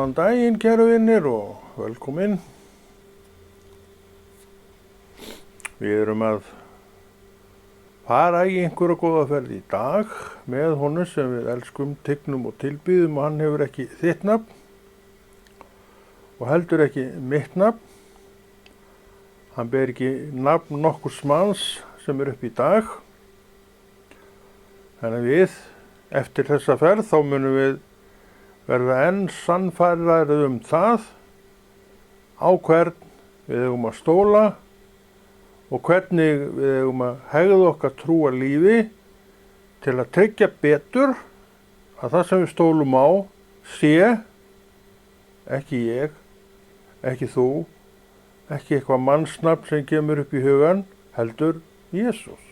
Góðan daginn, kæru vinir, og velkomin. Við erum að fara í einhverja góða ferð í dag með honum sem við elskum, tignum og tilbýðum, og hann hefur ekki þitt nafn og heldur ekki mitt nafn. Hann ber ekki nafn nokkurs manns sem upp í dag. Þannig að við, eftir þessa ferð, þá munum við verða enn sannfærðari það á hvern við eigum að stóla og hvernig við eigum að hegða okkar trúa lífi til að tryggja betur að það sem við stólum á sé ekki ég, ekki þú, ekki eitthvað mannsnafn sem kemur upp í hugan, heldur Jesús.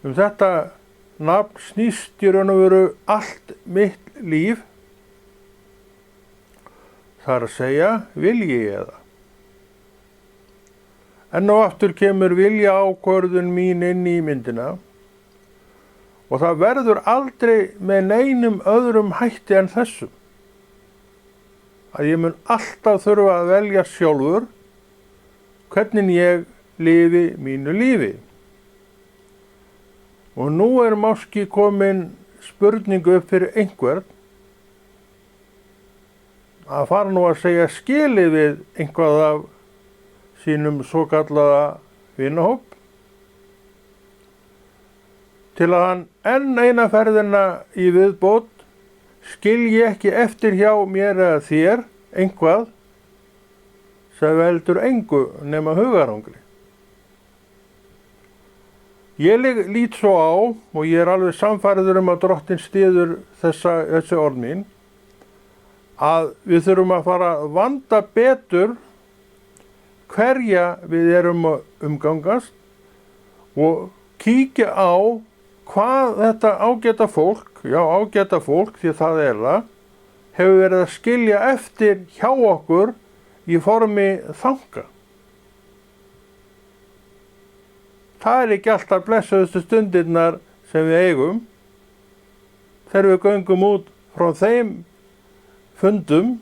Þetta nafn snýst í raun og veru allt mitt líf, það er að segja vilji ég það. Enn og aftur kemur vilja ákvörðun mín inn í myndina og það verður aldrei með neinum öðrum hætti en þessum. Að ég mun alltaf þurfa að velja sjálfur hvernig ég lifi mínu lífi. Og nú máski komin spurningu upp fyrir einhvern að fara nú að segja skilið við einhvað af sínum svokallaða vinahóp til að hann enn eina ferðina í viðbót skilji ekki eftir hjá mér eða þér einhvað sem veldur engu nema hugarangri. Ég lít svo á, og ég alveg sannfærður að Drottinn styður þessi orð mín, að við þurfum að fara að vanda betur hverja við erum að umgangast og kíkja á hvað þetta ágæta fólk, því það það, hefur verið að skilja eftir hjá okkur í formi þanga. Það ekki alltaf blessaðustu stundirnar sem við eigum þegar við göngum út frá þeim fundum,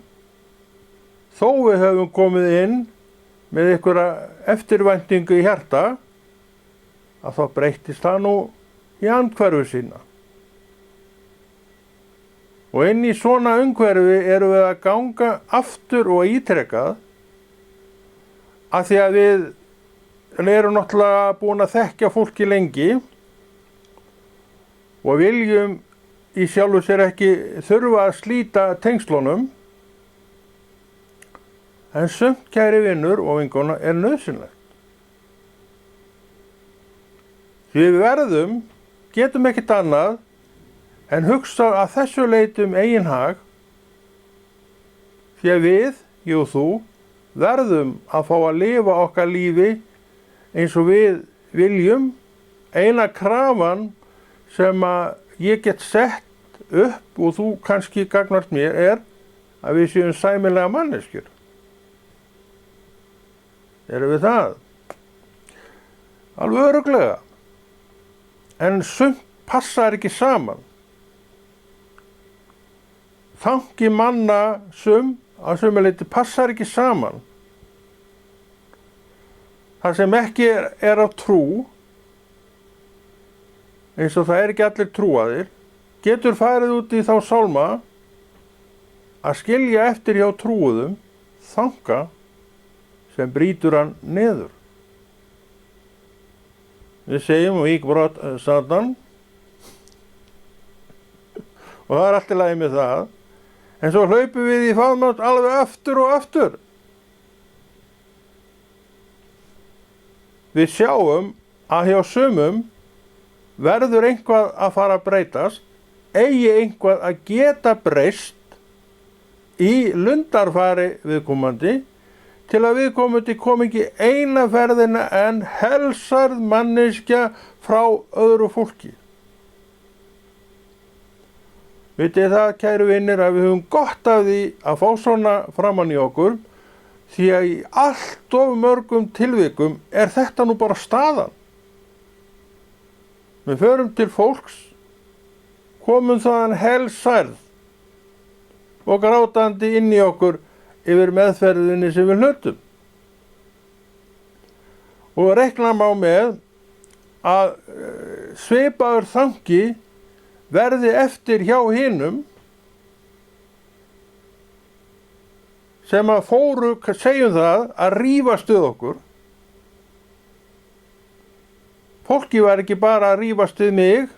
þó við höfum komið inn með einhverja eftirvæntingu í hjarta, að þá breyttist það nú í andhverfu sína. Og inn í svona umhverfi erum við að ganga aftur og ítrekað að því að við erum náttúrulega búin að þekkja fólki lengi og viljum í sjálfu sér ekki þurfa að slíta tengslunum, en sumt, kæri vinur og vinkona, nauðsynlegt. Því við getum ekkert annað en hugsa að þessu leyti eigin hag, því að við, ég og þú, verðum að fá að lifa okkar lífi eins og við viljum. Eina krafan sem að ég get sett upp og þú kannski gagnast mér að við séum sæmilega manneskjur. Erum við það? Alveg örugglega. En sumt passar ekki saman. Þanki manna að sumuleyti passar ekki saman. Það sem ekki á trú, eins og það ekki allir trúaðir, getur farið út í þá sálma að skilja eftir hjá trúuðum þanga sem brýtur hann niður. Við segjum víkbrot Satan og það allt í lagi með það, en svo hlaupum við í faðmát alveg aftur og aftur. Við sjáum að hjá sumum verður einhvað að fara að breytast, eigi einhvað að geta breyst í lundarfari viðkomandi til að viðkomandi kom ekki eina ferðina en helsarð manneskja frá öðru fólki. Vitið það, kæru vinir, að við höfum gott af því að fá svona framan í okkur, því að í allt of mörgum tilvikum þetta nú bara staðan. Við förum til fólks, komum þaðan helsærð og grátandi inn í okkur yfir meðferðinni sem við hlutum. Og reikna má með að svipaður þangi verði eftir hjá hinum sem að fóru, segjum það, að rífast við okkur. Fólki var ekki bara að rífast við mig,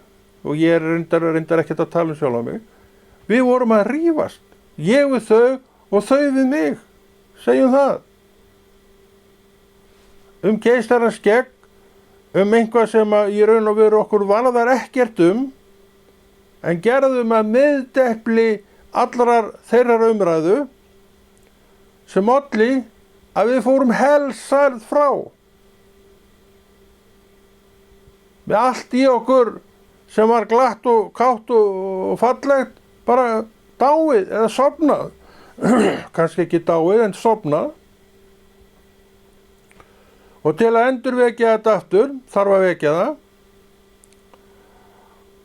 og ég reyndar ekkert að tala sjálf á mig. Við vorum að rífast, ég við þau og þau við mig, segjum það. Keisarans skegg, eitthvað sem að í raun og veru okkur varðar ekkert en gerðum að miðdepli allrar þeirrar umræðu sem olli að við fórum helsærð frá. Með allt í okkur sem var glatt og kátt og fallegt, bara dáið eða sofnað. Kannski ekki dáið en sofnað. Og til að endurvekja þetta aftur, þarf að vekja það.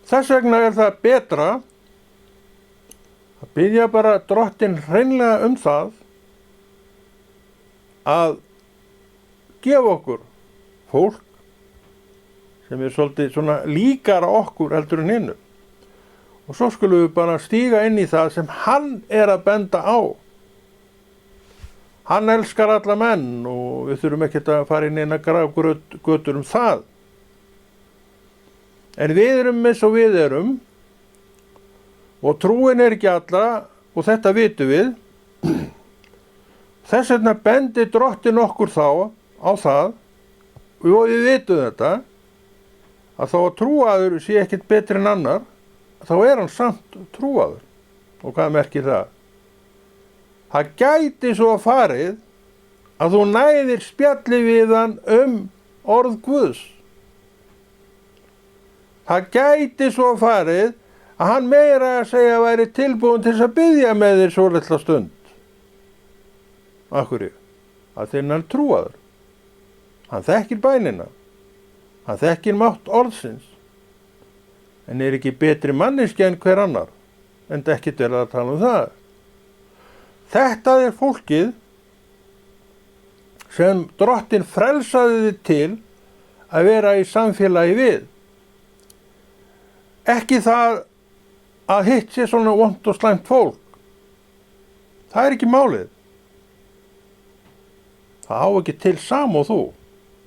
Þess vegna það betra að biðja bara Drottinn hreinlega það að gefa okkur fólk sem svolítið svona líkara okkur heldur en hinum. Og svo skulum við bara stíga inn í það sem hann að benda á. Hann elskar alla menn og við þurfum ekkert að fara inn eina grafgötur það. En við erum eins og við erum og trúin ekki alla og þetta vitum við. Þess vegna bendir Drottinn okkur þá á það og við vitum þetta að þó að trúaður sé ekkert betri en annar, þá hann samt trúaður. Og hvað merkir það? Það gæti svo farið að þú næðir spjalli við hann orð Guðs. Það gæti svo farið að hann meira að segja væri tilbúin til að biðja með þér svo litla stund. Af hverju? Að því hann trúaður. Hann þekkir bænina. Hann þekkir mátt orðsins. En ekki betri manneskja en hver annar. En ekkert verið að tala það. Þetta fólkið sem Drottinn frelsaði þið til að vera í samfélagi við. Ekki það að hitt sé svona vont og slæmt fólk. Það ekki málið. Það á ekki til sam og þú.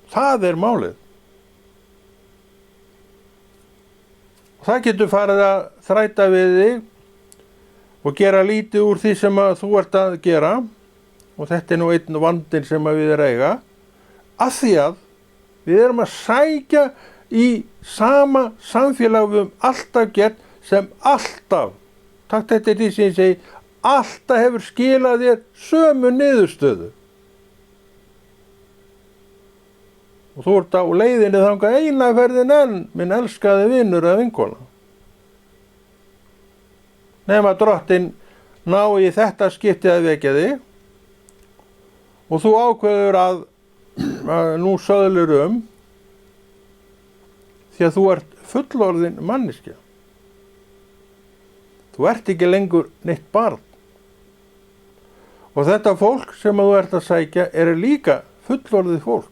Það málið. Það getur farið að þræta við þig og gera lítið úr því sem að þú ert að gera, og þetta nú einn vandinn sem að við eiga, af því að við erum að sækja í sama samfélag við alltaf gert sem alltaf, takk þetta því sem ég segi, alltaf hefur skilað þér sömu niðurstöðu. Og þú ert á leiðinni þangað eina ferðin enn, minn elskaði vinur eða vinkona. Nema Drottinn ná í þetta skiptið að vekja þig og þú ákveður að nú söðlur því að þú ert fullorðin manneskja. Þú ert ekki lengur neitt barn. Og þetta fólk sem þú ert að sækja líka fullorðið fólk.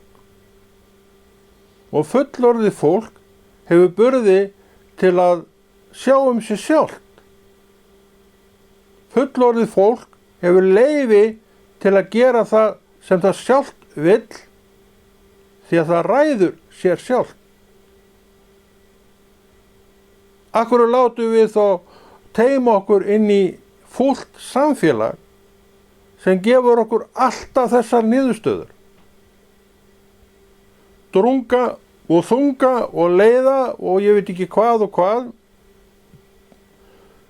Og fullorðið fólk hefur burði til að sjá sig sjálft. Fullorðið fólk hefur leyfi til að gera það sem það sjálft vill, því að það ræður sér sjálft. Af hverju látum við þá teyma okkur inn í fullt samfélag sem gefur okkur alltaf þessar niðurstöður? Drunga og þunga og leiða og ég veit ekki hvað og hvað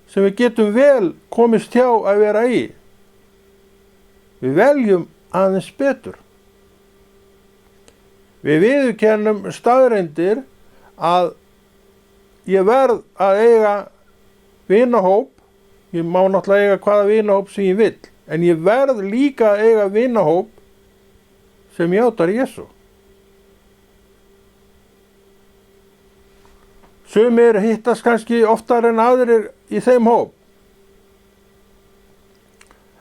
sem við getum vel komist hjá að vera í. Við veljum aðeins betur. Við viðurkennum staðreyndir að ég verð að eiga vinahóp, ég má náttúrulega eiga hvaða vinahóp sem ég vill, en ég verð líka að eiga vinahóp sem játar Jesú. Sumir hittast kannski oftar en aðrir í þeim hóp.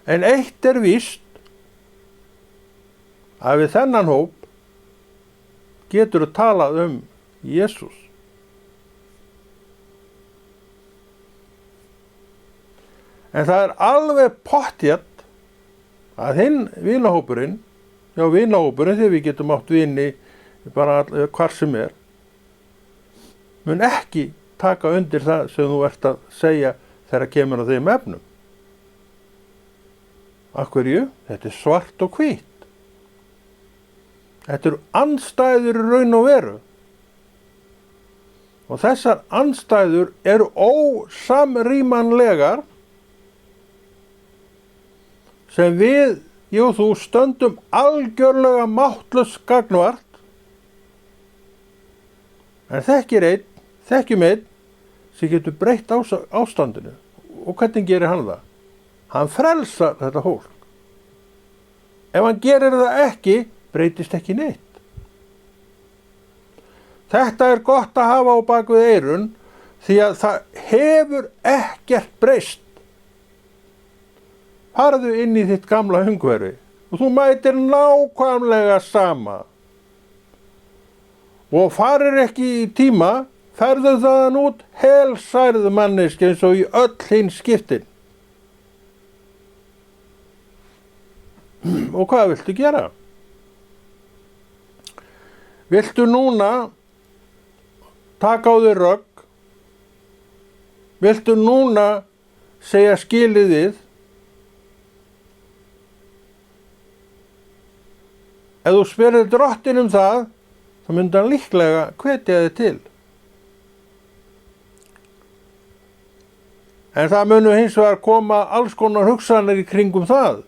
En eitt víst, að við þennan hóp getur þú talað Jesús. En það alveg pottþétt að hinn vinahópurinn, þegar við getum átt vini bara hvar sem mun ekki taka undir það sem þú ert að segja þegar kemur að þeim efnum. Af hverju? Þetta svart og hvítt. Þetta andstæður í raun og veru. Og þessar andstæður eru ósamrýmanlegar sem við, þú stöndum algjörlega máttlaus gagnvart. En þekkjum einn sem getur breytt ástandinu. Og hvernig gerir hann það? Hann frelsar þetta fólk. Ef hann gerir það ekki, breytist ekki neitt. Þetta gott að hafa á bak við eyrun, því að það hefur ekkert breyst. Farðu inn í þitt gamla umhverfi og þú mætir nákvæmlega sama. Og farir ekki í tíma, ferðu þaðan út helsærð manneski eins og í öll hinn skiptin. Og hvað viltu gera? Viltu núna taka á þig rögg? Viltu núna segja skilið við? Ef þú spyrir drottinn það, þá myndi hann líklega hvetja þig til. En það munu hins vegar koma alls konar hugsanir í kringum það.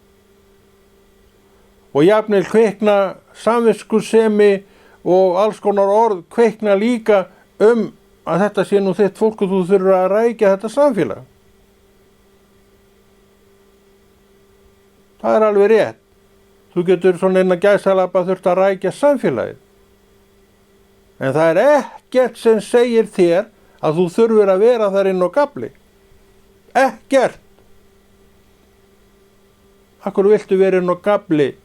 Og jafnvel kveikna samviskusemi og alls konar orð kveikna líka að þetta sé nú þitt fólk og þú þurfir að rækja þetta samfélag. Það alveg rétt. Þú getur svona innan gæsalappa þurft að rækja samfélagið. En það ekkert sem segir þér að þú þurfir að vera þar inn á gafli. Ekkert. Akkur viltu vera inn á gafli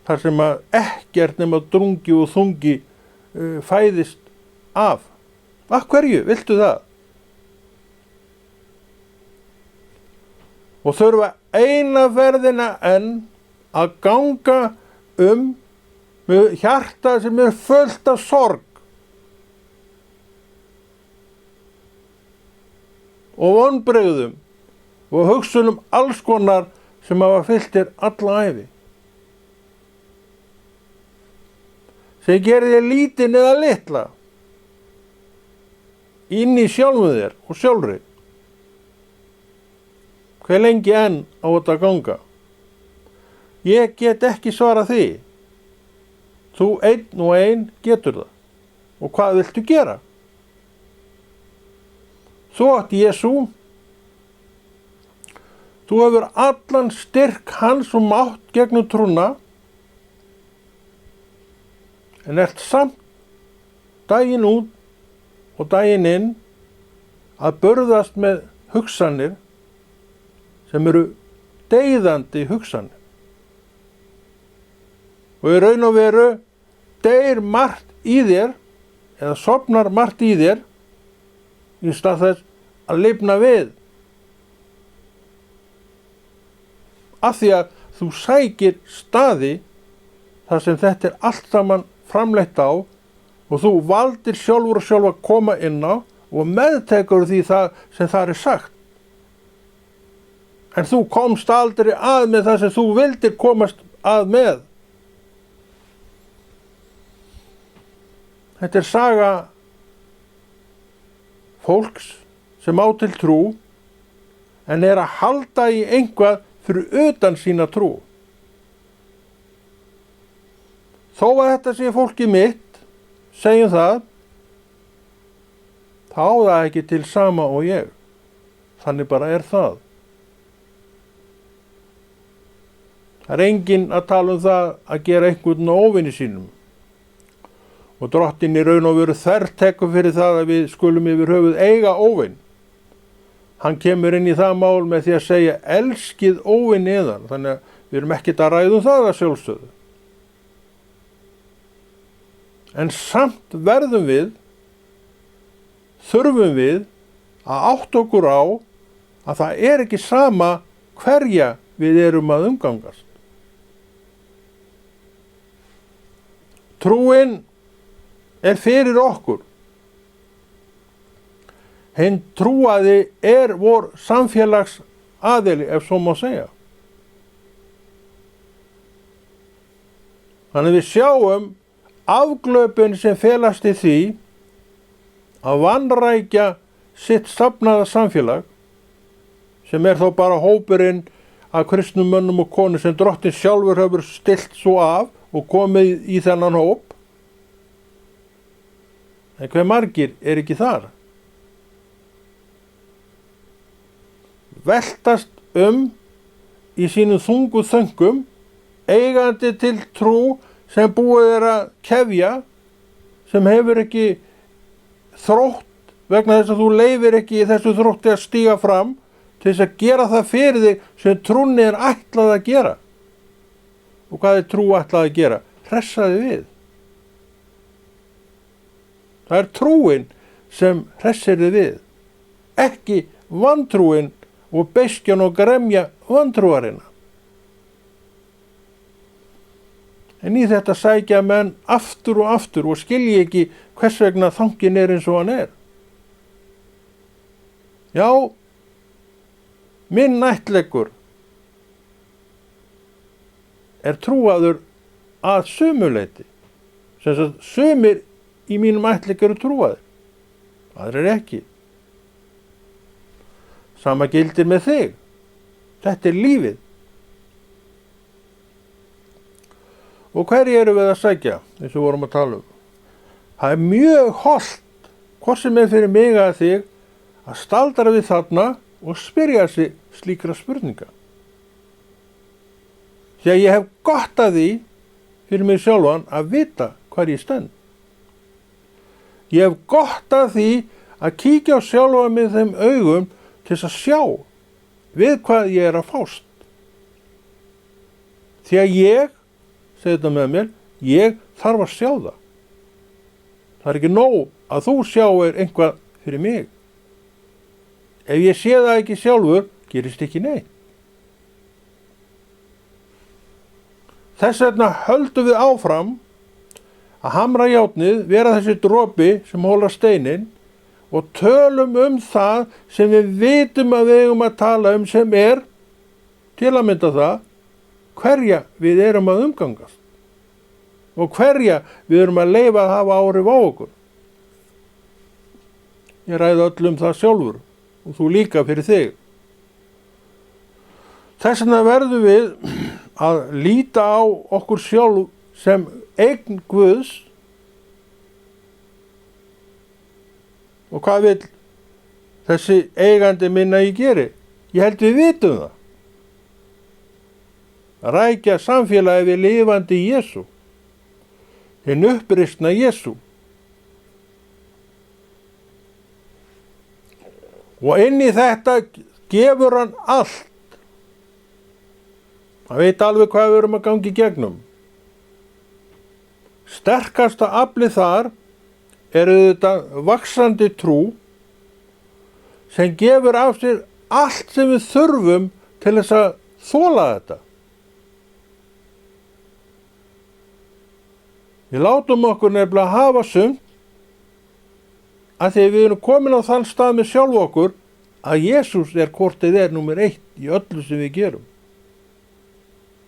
þar sem að ekkert nema drungi og þungi fæðist af? Af hverju viltu það? Og þurfa eina ferðina enn að ganga með hjarta sem fullt af sorg og vonbrigðum og hugsunum alls konar sem hafa fylgt þér alla ævi. Sem gerir þér lítinn eða litla inn í sjálfum þér og sjálfri. Hve lengi enn á þetta ganga? Ég get ekki svarað því. Þú einn og ein getur það. Og hvað viltu gera? Þú átt Jesú. Þú hefur allan styrk hans og mátt gegnum trúna. En ert samt daginn út og daginn inn að burðast með hugsanir sem eru deyðandi hugsanir. Og í raun og veru deyr margt í þér eða sofnar margt í þér í stað þess að lifna við. Af því að þú sækir staði þar sem þetta allt saman framleitt á og þú valdir sjálfur og sjálf að koma inn á og meðtekur því það sem það sagt. En þú komst aldrei að með það sem þú vildir komast að með. Þetta saga fólks sem á til trú en að halda í einhvað fyrir utan sína trú. Þó að þetta sé fólkið mitt, segjum það, þá á það ekki til sama og ég. Þannig bara það. Það enginn að tala það að gera einhvern óvini sínum. Og drottinn í raun og veru þvertekur fyrir það að við skulum yfir höfuð eiga óvin. hann kemur inn í það mál með því að segja elskið óvin yðar. Þannig að við erum ekkert að ræða það að sjálfsögðu. En samt þurfum við að átta okkur á að það er ekki sama hverja við erum að umgangast. Trúin er fyrir okkur. Hinn trúaði er vor samfélags aðili, ef svo má segja. Þannig við sjáum afglöpin sem felast í því að vanrækja sitt stafnaða samfélag, sem er þó bara hópurinn af kristnum mönnum og konum sem Drottinn sjálfur hefur stillt svo af og komið í þennan hóp. En hve margir er ekki þar? Veltast í sínum þungu þöngum, eigandi til trú sem búið er að kefja, sem hefur ekki þrótt vegna þess að þú leyfir ekki þessu þrótti að stíga fram til þess að gera það fyrir þig sem trúnni er ætlað að gera. Og hvað er trú ætlað að gera? Hressa þig við. Það er trúin sem hressir þig við, ekki vantrúin og beiskjan og gremja vantrúarina. En í þetta sækja menn aftur og skilji ekki hvers vegna þangin er eins og hann er. Já, minn ættleggur er trúaður að sumuleyti. Sem sagt, sumir í mínum ættlegg eru trúaðir, aðrir ekki. Sama gildir með þig. Þetta er lífið. Og hverju eru við að sækja, eins og vorum að tala um? Það er mjög hollt, hvort sem er fyrir mig að þig, að staldra við þarna og spyrja sig slíkra spurninga. Því að ég hef gott að því fyrir mig sjálfan að vita hvar ég stend. Ég hef gott að því að kíkja á sjálfan með þeim augum til þess að sjá við hvað ég er að fást. Því að ég, segi þetta með mér, ég þarf að sjá það. Það er ekki nóg að þú sjáir einhvað fyrir mig. Ef ég sé það ekki sjálfur, gerist ekki neitt. Þess vegna höldum við áfram að hamra járnið, vera þessi dropi sem hólar steinin og tölum það sem við vitum að við eigum að tala sem er, til að mynda það, hverja við erum að umgangast og hverja við erum að leyfa að hafa áhrif á okkur. Ég ræði öll það sjálfur og þú líka fyrir þig. Þess vegna verðum við að líta á okkur sjálf sem eign Guðs. Og hvað vill þessi eigandi minn að ég geri? Ég held við vitum það. Rækja samfélagi við lifandi Jesú. Hinn uppristna Jesú. Og inn í þetta gefur hann allt. Hann veit alveg hvað við erum að gangi í gegnum. Sterkasta aflið þar er þetta vaxandi trú sem gefur af sér allt sem við þurfum til þess að þola þetta. Við látum okkur nefnilega hafa sumt að því við erum komin á þann stað með sjálf okkur að Jesús er hvort þið er númer 1 í öllu sem við gerum.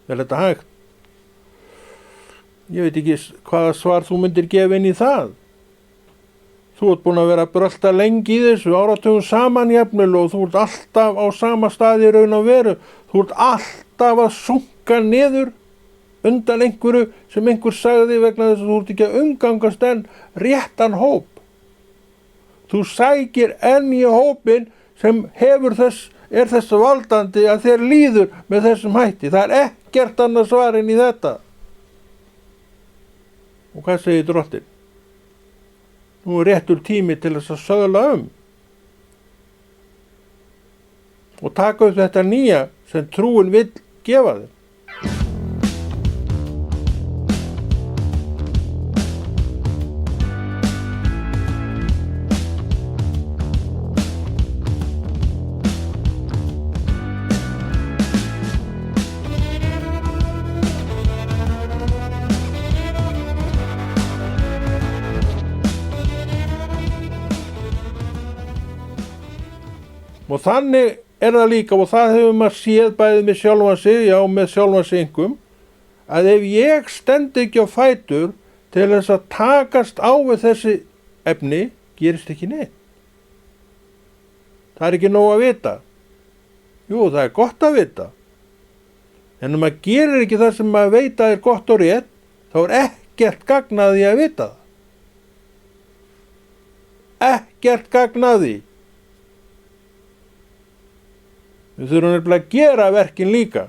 Er þetta hægt? Ég veit ekki hvaða svar þú myndir gefa inn í það. Þú ert búin að vera að brölta lengi í þessu, áratugum saman jafnvel og þú ert alltaf á sama staði í raun og veru. Þú ert alltaf að sunka niður undan einhverju sem einhver sagði vegna þess að þú ert ekki að umgangast enn réttan hóp. Þú sækir enn í hópin sem er þess valdandi að þér líður með þessum hætti. Það er ekkert annað svar inn í þetta. Og hvað segir Drottinn? Nú er réttur tími til þess að sögla og taka upp þetta nýja sem trúin vill gefa þér. Og þannig það líka, og það hefur maður séð bæði með sjálfan sig, já með sjálfan sig einhverjum, að ef ég stend ekki á fætur til þess að takast á við þessi efni, gerist ekki neitt. Það ekki nóg að vita. Jú, það gott að vita. En ef maður gerir ekki það sem maður veit að gott og rétt, þá ekkert gagn að því að vita það. Ekkert gagn að því. Við þurfum nefnilega að gera verkin líka.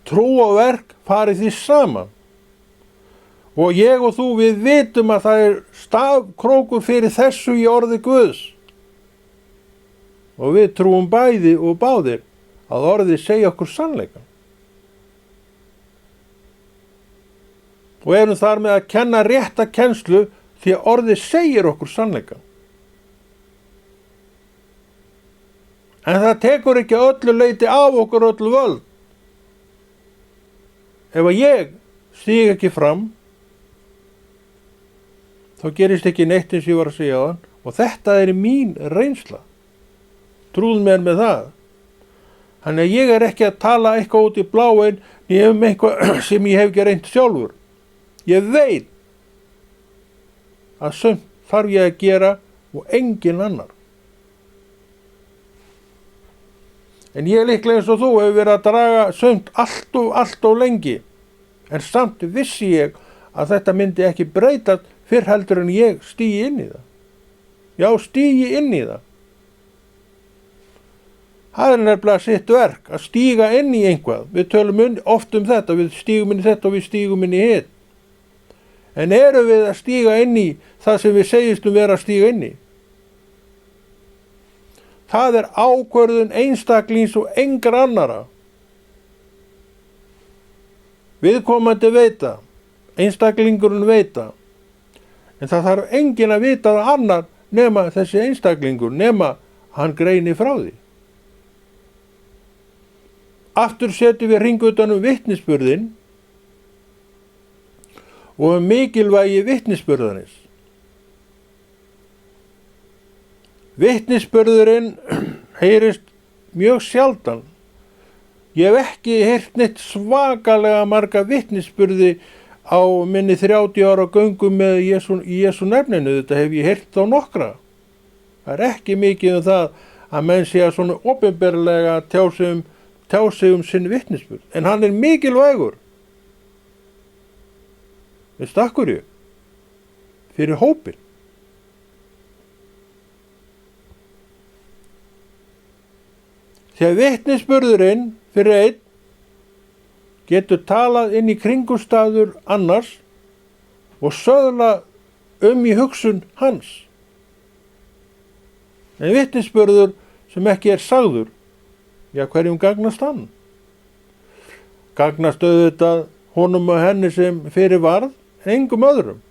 Trú og verk farið því saman. Og ég og þú, við vitum að það stafkrókur fyrir þessu í orði Guðs. Og við trúum bæði og báðir að orðið segja okkur sannleikann. Og erum þar með að kenna rétta kennslu því að orðið segir okkur sannleikann. En það tekur ekki öllu leyti af okkur öllu völd. Ef að ég stíg ekki fram, þá gerist ekki neitt eins ég var að segja á hann, og þetta mín reynsla. Trúðu mér með það. Þannig að ég ekki að tala eitthvað út í bláinn, ég eitthvað sem ég hef ekki reynt sjálfur. Ég veit að sumt þarf ég að gera og engin annar. En ég líklega eins og þú hefur verið að draga sumt allt of lengi. En samt vissi ég að þetta myndi ekki breytast fyrr heldur en ég stígi inn í það. Já, stígi inn í það. Það nefnilega sitt verk, að stíga inn í einhvað. Við tölum oft þetta, við stígum inn í þetta og við stígum inn í hitt. En erum við að stíga inn í það sem við segjumstum vera að stíga inn í? Það ákvörðun einstaklings og engar annara. Viðkomandi veita, einstaklingurinn veita. En það þarf enginn að vita það annar nema þessi einstaklingur, nema hann greini frá því. Aftur setjum við hring utan vitnisburðinn og mikilvægi vitnisburðarins. Vitnisburðurinn heyrist mjög sjaldan. Ég hef ekki heyrt neitt svakalega marga vitnisburði á minni 30 ára göngum með Jesú nafninu. Þetta hef ég heyrt á nokkra. Það ekki mikið það að menn sé að svona opinberlega tjá sig sinn vitnisburð. En hann mikilvægur. Veistu af hverju? Fyrir hópinn. Þegar vitnisburðurinn fyrir einn getur talað inn í kringumstæður annars og söðla í hugsun hans. En vitnisburður sem ekki sagður, já hverjum gagnast hann? Gagnast auðvitað honum og henni sem fyrir varð, engum öðrum.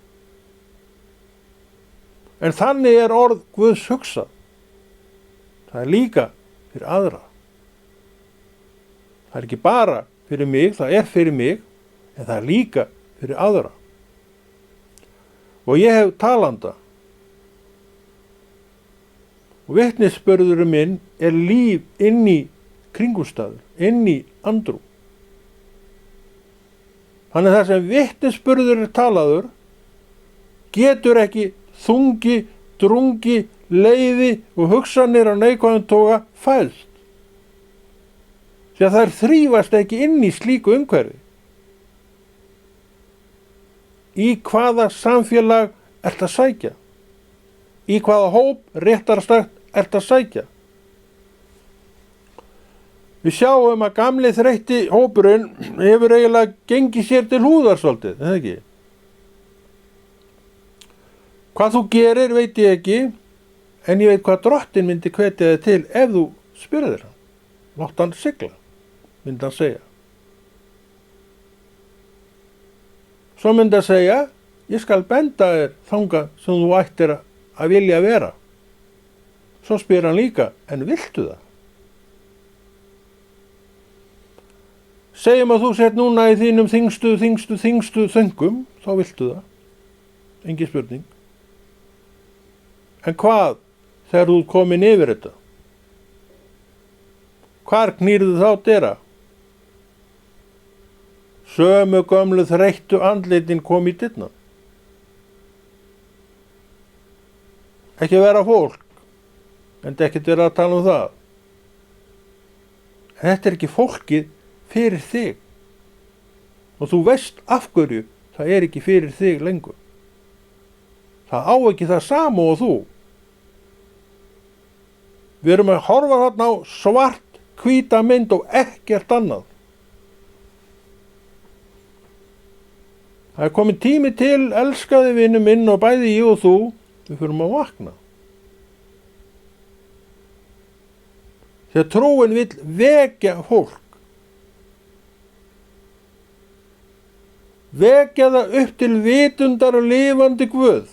En þannig orð Guðs hugsað. Það líka fyrir aðra. Það ekki bara fyrir mig, það fyrir mig, en það líka fyrir aðra. Og ég hef talanda. Og vitnisburðurinn minn líf inn í kringumstæður, inn í andrú. Þannig það sem vitnisburður talaður getur ekki þungi, drungi, leiði og hugsanir á neikvæðum toga fælst. Því að þær þrífast ekki inn í slíku umhverfi. Í hvaða samfélag ert að sækja? Í hvaða hóp réttarstakt ert að sækja? Við sjáum að gamli þreytti hópurinn hefur eiginlega gengið sér til húðar svolítið, eða ekki? Hvað þú gerir veit ég ekki, En ég veit hvað Drottinn myndi hvetja þig til ef þú spyrðir hann. Látt hann sigla, myndi hann segja. Svo myndi hann segja, ég skal benda þér þangað sem þú ættir að vilja vera. Svo spyr hann líka, en viltu það? Segjum að þú sett núna í þínum þyngstu þöngum, þá viltu það. Engin spurning. En hvað þegar þú komin yfir þetta? Hvar knýrðu þá dyra? Sömu gömlu þreyttu andlitin kom í dyrnar. Ekki vera fólk, en ekkert vera að tala um það. En þetta er ekki fólkið fyrir þig. Og þú veist af hverju það er ekki fyrir þig lengur. Það á ekki það sama og þú. Við erum að horfa þarna á svart, hvíta mynd og ekkert annað. Það er komin tími til, elskaði vinur minn, og bæði ég og þú, við förum að vakna. Þegar trúin vill vekja fólk. Vekja það upp til vitundar og lifandi Guð.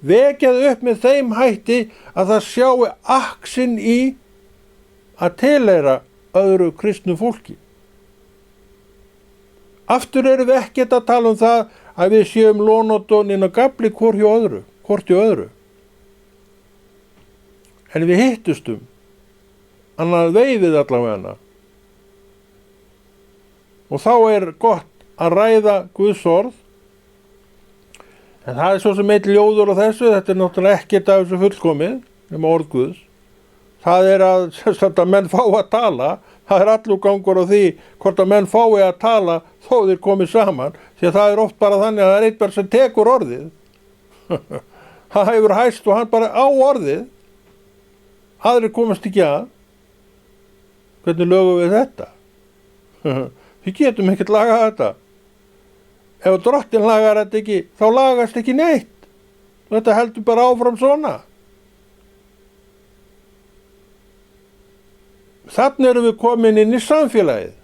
Vekja það upp með þeim hætti að það sjáu aksin í að tilheyra öðru kristnu fólki. Aftur erum við ekkert að tala um það að við séum lónotónin og gafli hvort hjá öðru. En við hittustum, annað veifið allavega. Og þá er gott að ræða Guðs orð. En það er svo sem eitt ljóður á þessu, þetta er náttúrulega ekkert af þessu fullkomið, nema orð Guðs. Það er að menn fá að tala, það er allur gangur á því hvort að menn fái að tala þó þeir komið saman, því að það er oft bara þannig að það er einn bara sem tekur orðið. Það hefur hæst og hann bara á orðið, aðrir komast ekki að. Hvernig lögum við þetta? Við getum ekkert lagað þetta. Ef Drottinn lagar þetta ekki, þá lagast ekki neitt. Þetta heldur bara áfram svona. Þannig erum við komin inn í samfélagið.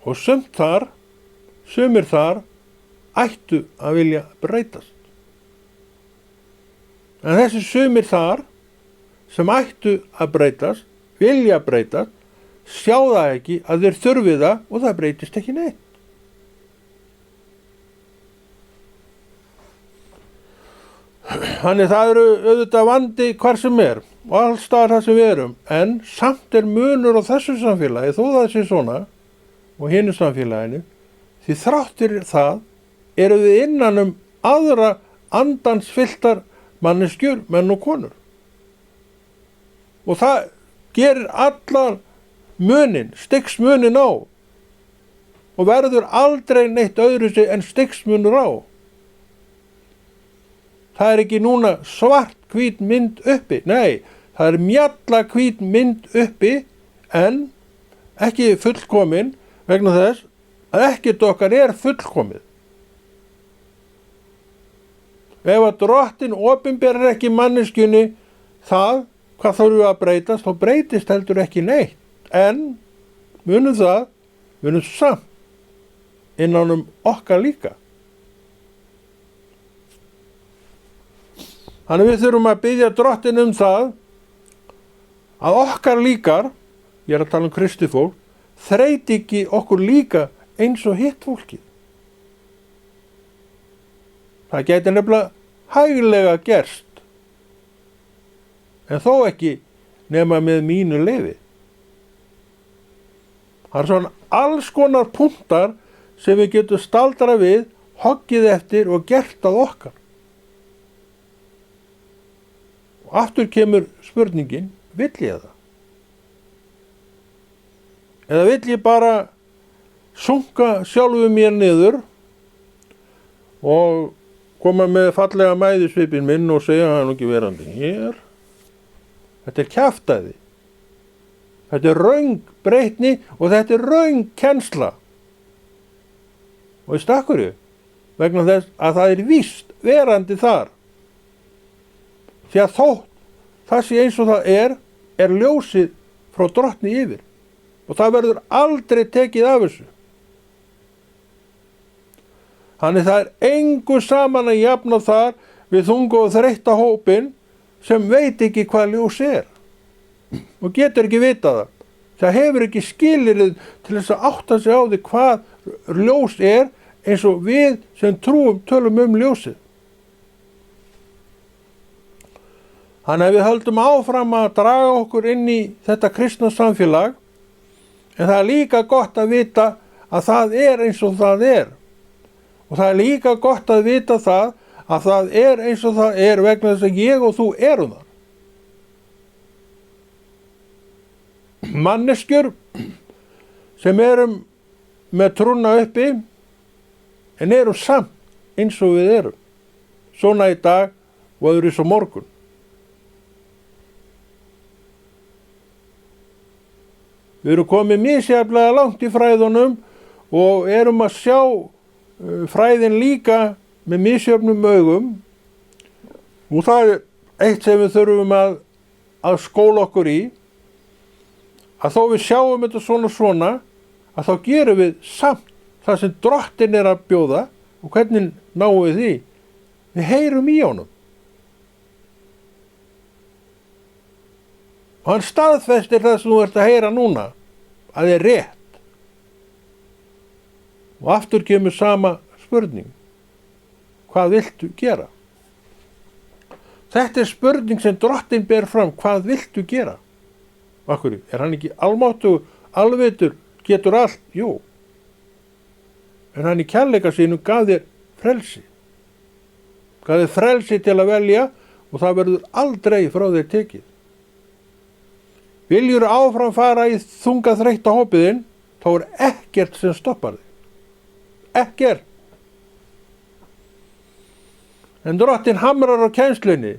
Og sumir þar ættu að vilja breytast. En þessi sumir þar sem ættu að breytast, vilja breytast, sjá það ekki að þeir þurfi það og það breytist ekki neitt. Þannig það eru auðvitað vandi hvar sem er og alls staðar það sem við erum, en samt er munur á þessu samfélagi, þó það sé svona, og hinu samfélaginu, því þráttir það eru við innan aðra andansfylltar manneskjur, menn og konur. Og það gerir allar munin, stigsmunin á, og verður aldrei neitt öðru sig en stigsmunur á. Það er ekki núna svart hvít mynd uppi, nei, það er mjalla hvít mynd uppi, en ekki fullkomin vegna þess að ekkert okkar er fullkomið. Ef að Drottinn opinberar ekki manneskjunni það, hvað þarf að breytast, þá breytist heldur ekki neitt. En munum samt innan okkar líka. Þannig við þurfum að biðja Drottinn það að okkar líkar, ég er að tala um kristið fólk, þreyti ekki okkur líka eins og hitt fólkið. Það gæti nefnilega hæglega gerst, en þó ekki nema með mínu leyfi. Það er svona alls konar punktar sem við getum staldra við, hoggið eftir og gert að okkar. Og aftur kemur spurningin, vill ég það? Eða vill ég bara sunka sjálfu mér niður og koma með fallega mæðisvipinn minn og segja hann ekki verandi hér? Þetta er kjaftæði. Þetta er röng breytni og þetta er röng kennsla. Og veistu af hverju? Vegna þess að það er víst verandi þar. Því að þótt það sé eins og það er ljósið frá Drottni yfir. Og það verður aldrei tekið af þessu. Þannig það er engu saman að jafna þar við þungu og þreytta hópinn sem veit ekki hvað ljós er. Og getur ekki vitað það. Það hefur ekki skilyrðið til þess að átta sig á því hvað ljós er eins og við sem trúum tölum ljósið. Þannig að við höldum áfram að draga okkur inn í þetta kristna samfélag, en það er líka gott að vita að það er eins og það er. Og það er líka gott að vita það að það er eins og það er vegna þess að ég og þú erum það. Manneskjur sem erum með trúna uppi en erum samt eins og við erum. Svona í dag og öðru svo morgun. Við erum komið misjafnlega langt í fræðunum og erum að sjá fræðin líka með misjöfnum augum. Og það er eitt sem við þurfum að skóla okkur í, að þó við sjáum þetta svona, að þá gerum við samt það sem Drottinn er að bjóða. Og hvernig náum við því? Við heyrum í honum. Og hann staðfestir það sem þú ert að heyra núna, að það er rétt. Og aftur kemur sama spurning. Hvað viltu gera? Þetta er spurning sem Drottinn ber fram. Hvað viltu gera? Af hverju? Er hann ekki almáttugur, alvitur, getur allt? Jú. En hann í kærleika sínum gaf þér frelsi. Gaf þér frelsi til að velja og það verður aldrei frá þér tekið. Viljur áfram fara í þunga þreytta hópiðinn, þá er ekkert sem stoppar þig. Ekkert. En Drottinn hamrar á kennslunni.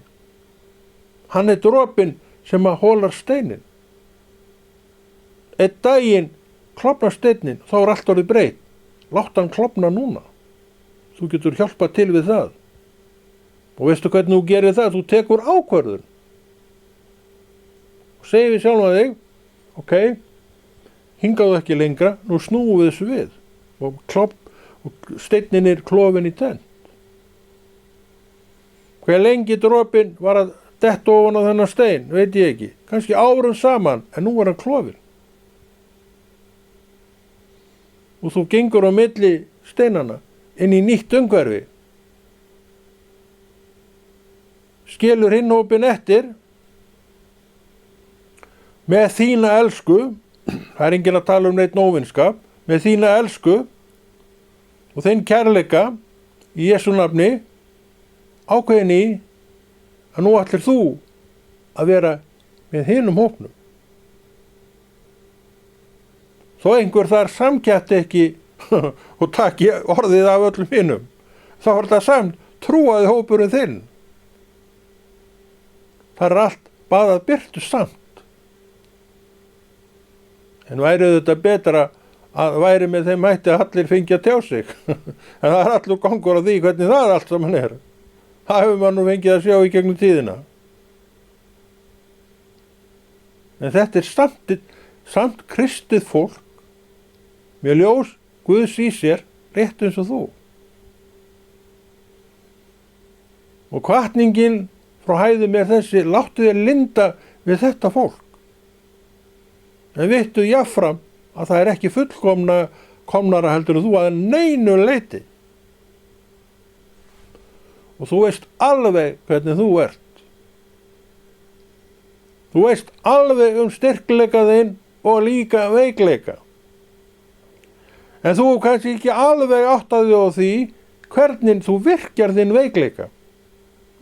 Hann er dropinn sem að hólar steinin. Einn daginn klofnar steinin, þá er allt orðið breytt. Látt hann klofna núna. Þú getur hjálpað til við það. Og veistu hvernig þú gerir það? Þú tekur ákvörðun. Og segir við sjálfum að þig, ok, hingaðu ekki lengra, nú snúum við þessu við. Og steinin er klofin í tvennt. Hver lengi dropinn var að detta ofan á þennan stein, veit ég ekki. Kannski árum saman, en nú var hann klofin. Og þú gengur á milli steinana inn í nýtt umhverfi. Skilur hinn hópinn eftir með þína elsku, það er enginn að tala neitt óvinskap, með þína elsku og þinn kærleika í Jesú nafni, ákveðin í að nú ætlir þú að vera með hinum hópnum. Þó einhver þar samkjætti ekki og taki orðið af öllum hinum, þá er það samt trúaði hópurinn þinn. Það er allt baðað birtu samt. En væri þetta betra að væri með þeim hætti að allir fengi að tjá sig. En það er allur gangur á því hvernig það allt saman er. Það hefur maður nú fengið að sjá í gegnum tíðina. En þetta er samt kristið fólk með ljós Guðs í sér rétt eins og þú. Og hvatningin frá hæðum er þessi, láttu þér linda við þetta fólk. En vittu jafnfram að það er ekki fullkomnara heldur en þú að neinu leyti. Og þú veist alveg hvernig þú ert. Þú veist alveg styrkleika þinn og líka veikleika. En þú kannski ekki alveg áttaði á því hvernig þú virkjar þinn veikleika.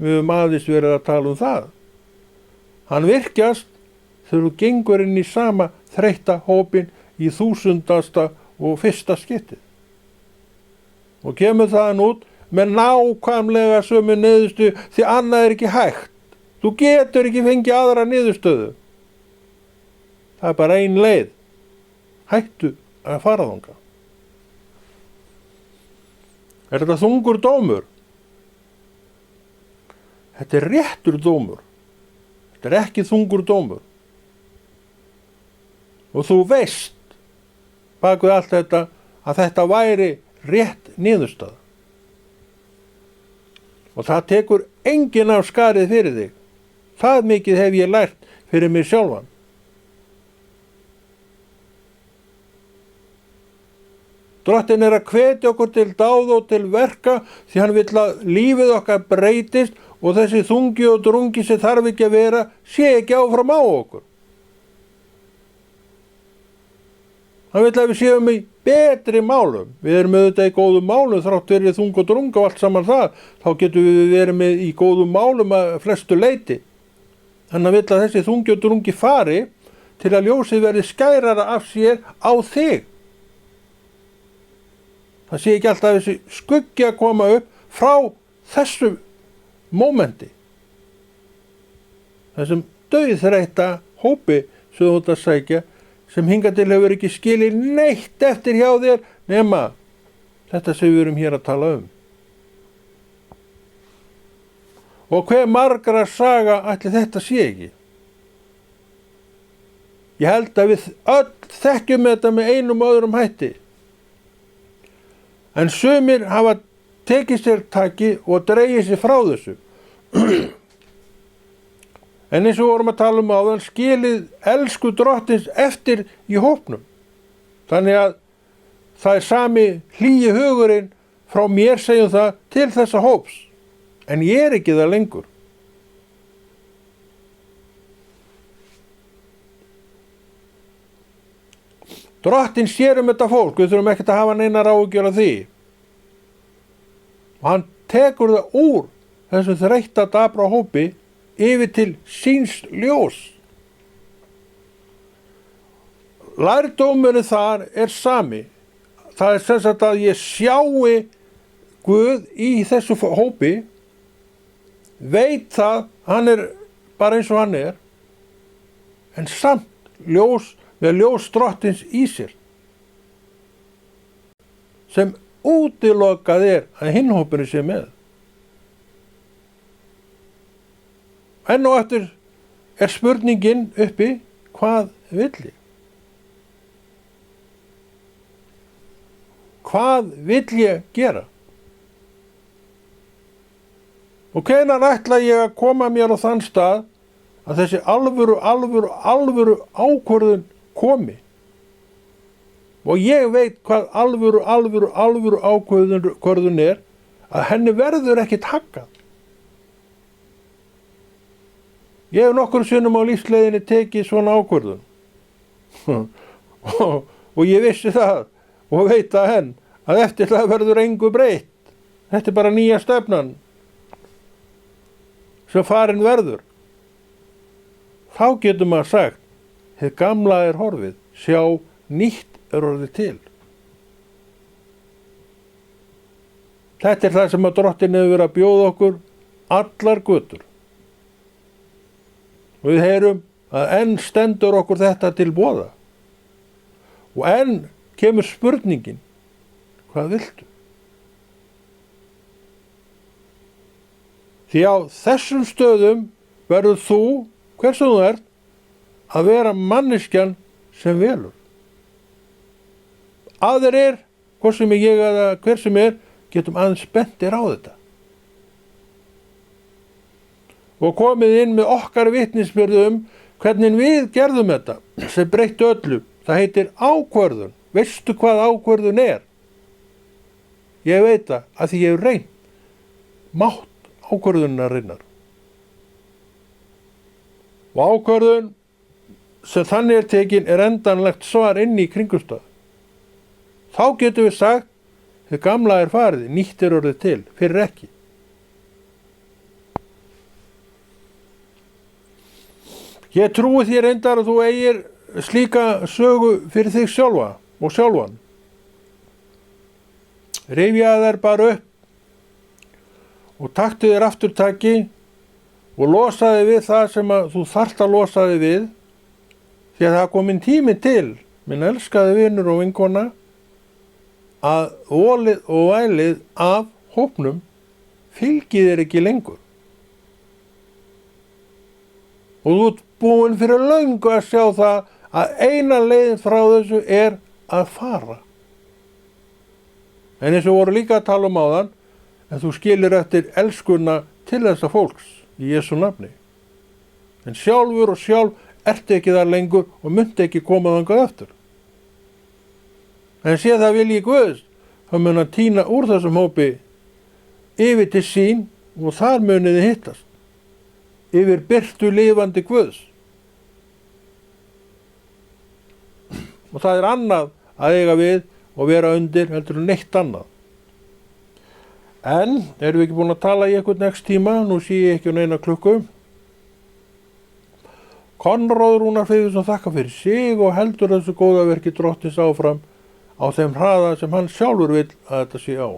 Við höfum aðeins verið að tala um það. Hann virkjast þegar þú gengur inn í sama þreytta hópin í 1000. og 1. skiptið. Og kemur þaðan út með nákvæmlega sömu niðurstöðu því annað er ekki hægt. Þú getur ekki fengið aðra niðurstöðu. Það er bara ein leið. Hættu að fara þangað. Er þetta þungur dómur? Þetta er réttur dómur. Þetta er ekki þungur dómur. Og þú veist bak við allt þetta að þetta væri rétt niðurstaða. Og það tekur enginn af skarið fyrir þig. Það mikið hef ég lært fyrir mig sjálfan. Drottinn er að hvetja okkur til dáða og til verka því hann vill að lífið okkar breytist og þessi þungi og drungi sem þarf ekki að vera sé ekki áfram á okkur. Hann vill að við séum í betri málum. Við erum auðvitað í góðum málum þrátt verið þung og drung og allt saman það. Þá getum við verið með í góðum málum að flestu leyti. Hann vill að þessi þungi og drungi fari til að ljósið verði skærara af sér á þig. Það sé ekki alltaf þessi skuggi að koma upp frá þessu mómenti. Þessum dauðþreytta hópi sem þú ert að sækja sem hingað til hefur ekki skilið neitt eftir hjá þér nema þetta sem við erum hér að tala um. Og hver margra saga ætli þetta sé ekki? Ég held að við öll þekkjum þetta með einum og öðrum hætti. En sumir hafa tekið sér taki og dregið sér frá þessu. En eins og vorum að tala um áðan skilið elsku drottins eftir í hópnum. Þannig að það er sami hlýi hugurinn frá mér segjum það til þessa hóps. En ég er ekki það lengur. Drottinn sér þetta fólk, við þurfum ekkert að hafa neinar áhyggjur af því. Og hann tekur það úr þessum þreytta dabra hópi yfir til síns ljós. Lærdómurinn þar er sami. Það er sem sagt að ég sjái Guð í þessu hópi, veit það, hann er bara eins og hann er, en samt ljós með ljós drottins í sér. Sem útilokað er að hinn hópurinn sé með. Enn og eftir er spurningin uppi, hvað vill ég? Hvað vill ég gera? Og hvenær ætla ég að koma mér á þann stað að þessi alvöru ákvörðun komi? Og ég veit hvað alvöru ákvörðun er, að henni verður ekkit haggað. Ég hef nokkur sinnum á lífsleiðinni tekið svona ákvörðun. og ég vissi það og veit að henn að eftir það verður engu breytt. Þetta er bara nýja stefnan sem farin verður. Þá getur maður sagt, hið gamla er horfið, sjá nýtt er orðið til. Þetta er það sem að Drottinn hefur verið að bjóða okkur allar götur. Og við heyrum að enn stendur okkur þetta til boða. Og enn kemur spurningin, hvað viltu? Því á þessum stöðum verður þú, hver sem þú ert, að vera manneskjan sem velur. Aðrir, hvort sem ég eða hver sem er, getum aðeins bentir á þetta. Og komið inn með okkar vitnisbyrðu hvernig við gerðum þetta, sem breytti öllu. Það heitir ákvörðun. Veistu hvað ákvörðun er? Ég veit það, að því ég hef reynt mátt ákvörðunarinnar. Og ákvörðun sem þannig er tekin er endanlegt svar inn í kringumstæðu. Þá getum við sagt, hið gamla er farið, nýtt er orðið til, fyrir ekki. Ég trúi því reyndar að þú eigir slíka sögu fyrir þig sjálfa og sjálfan. Rifjaðu þær bara upp og taktu þér afturtaki og losaði við það sem að þú þarft að losa þig við, því að það kominn tími til, minn elskaði vinur og vinkona, að volið og vælið af hópnum fylgir þér ekki lengur. Og þú ert búin fyrir löngu að sjá það að eina leiðin frá þessu er að fara. En eins og voru líka að tala áðan, en þú skilir eftir elskuna til þessa fólks í Jesú nafni. En sjálfur og sjálf ertu ekki þar lengur og myndi ekki koma þangað aftur. En sé það vilji Guðs, þá mun hann tína úr þessum hópi yfir til sín og þar munið þið hittast. Yfir birtu lifandi Guðs. Og það er annað að eiga við og vera undir heldur en neitt annað. En erum við ekki búin að tala í einhvern next tíma, nú sé ég ekki neina klukku. Konráð Rúnar Friðriksson þakka fyrir sig og heldur þessu góða verki Drottins áfram á þeim hraða sem hann sjálfur vill að þetta sé á.